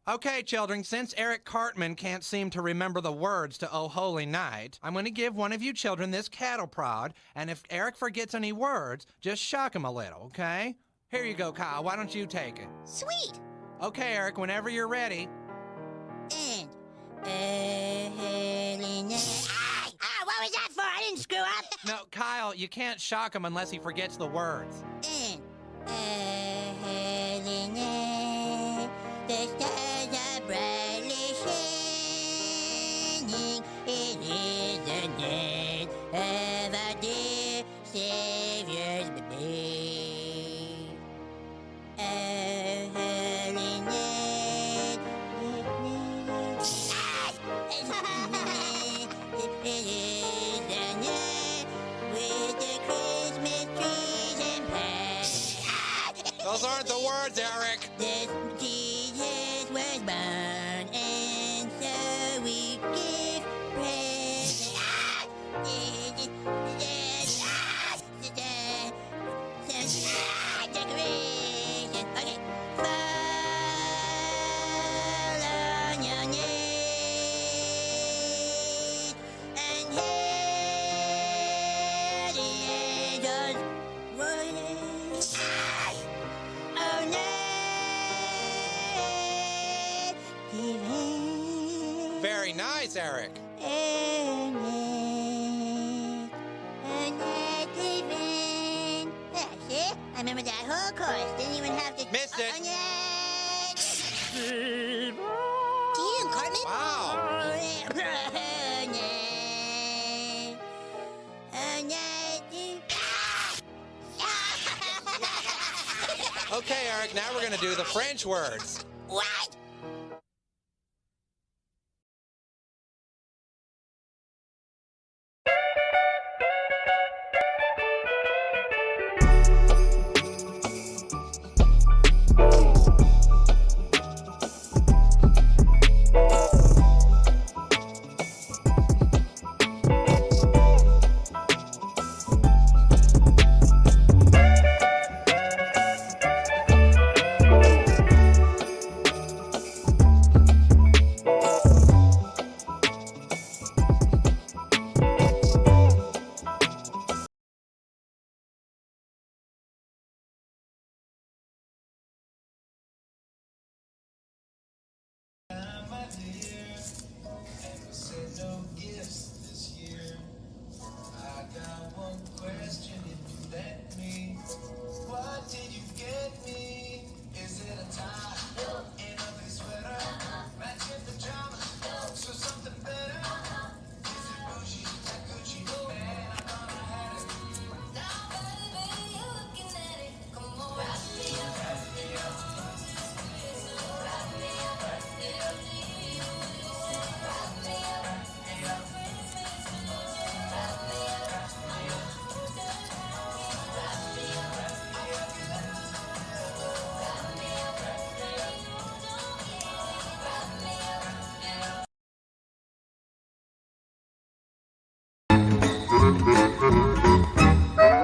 Okay, children, since Eric Cartman can't seem to remember the words to Oh Holy Night, I'm going to give one of you children this cattle prod, and if Eric forgets any words, just shock him a little, okay? Here you go, Kyle. Why don't you take it? Sweet! Okay, Eric, whenever you're ready. And, what was that for? I didn't screw up. No, Kyle, you can't shock him unless he forgets the words. And, the stars are brightly shining. It is the day of our dear Savior's birthday. Holy night. It is the night with the Christmas trees and pines. Those aren't the words, Eric. This Jesus was born, and so we give praise. Decoration. Okay. Fall on your knees and hear the angels voices. Oh, night divine. Very nice, Eric. See? I remember that whole chorus. Didn't even have to. Missed it. Damn, Cartman. Wow. Okay, Eric, now we're going to do the French words. What?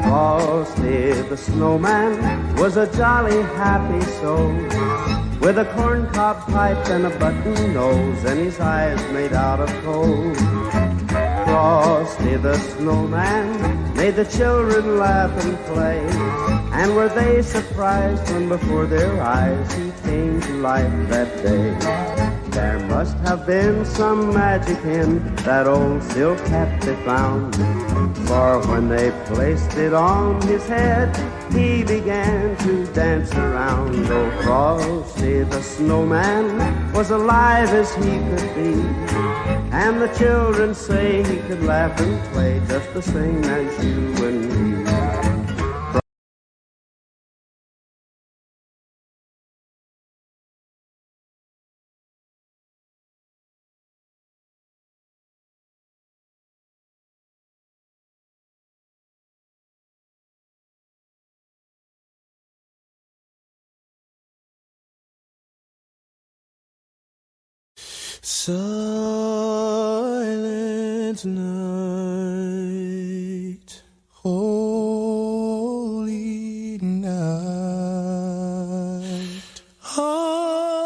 Frosty the snowman was a jolly happy soul, with a corncob pipe and a button nose, and his eyes made out of coal. Frosty the snowman made the children laugh and play, and were they surprised when before their eyes he came to life that day. There must have been some magic in that old silk hat they found, for when they placed it on his head, he began to dance around. Oh, Frosty the snowman was alive as he could be, and the children say he could laugh and play just the same as you and me. Silent night, holy night, holy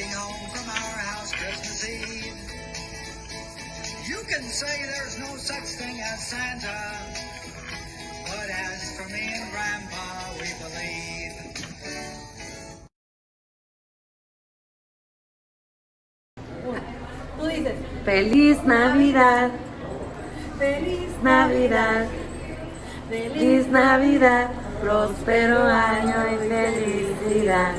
walking home from our house Christmas Eve. You can say there's no such thing as Santa, but as for me and Grandpa, we believe. Tú dices, Feliz Navidad, feliz Navidad, feliz Navidad, próspero año y felicidad.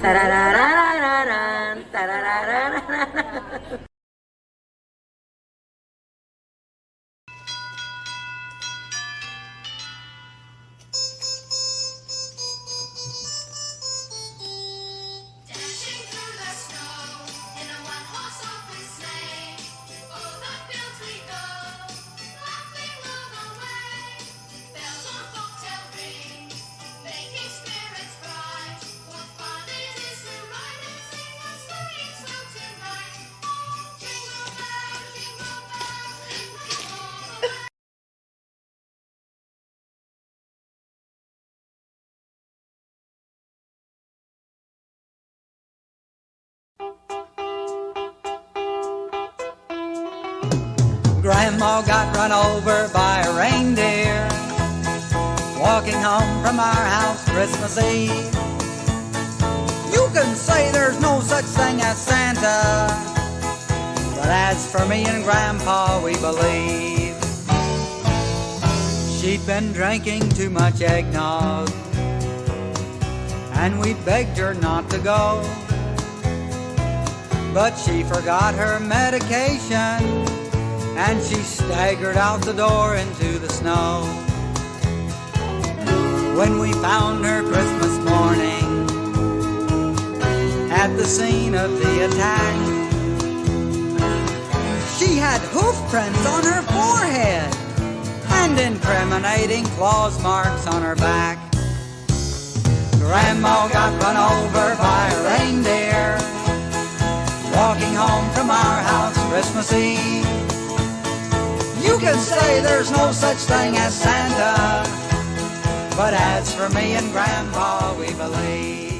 Tarararararán, tarararararán. Dashing through the snow in a one-horse open sleigh. O'er the fields we go, laughing all the way. Bells on bobtail ring, making spirits bright. What fun it is to ride and sing a sleighing song tonight! Jingle bells, jingle all the way. Grandma got run over by a reindeer walking home from our house Christmas Eve. You can say there's no such thing as Santa, but as for me and Grandpa, we believe. She'd been drinking too much eggnog, and we begged her not to go, but she forgot her medication, and she staggered out the door into the snow. When we found her Christmas morning at the scene of the attack, she had hoof prints on her forehead and incriminating claws marks on her back. Grandma got run over by a reindeer walking home from our house Christmas Eve. You can say there's no such thing as Santa, but as for me and Grandpa, we believe.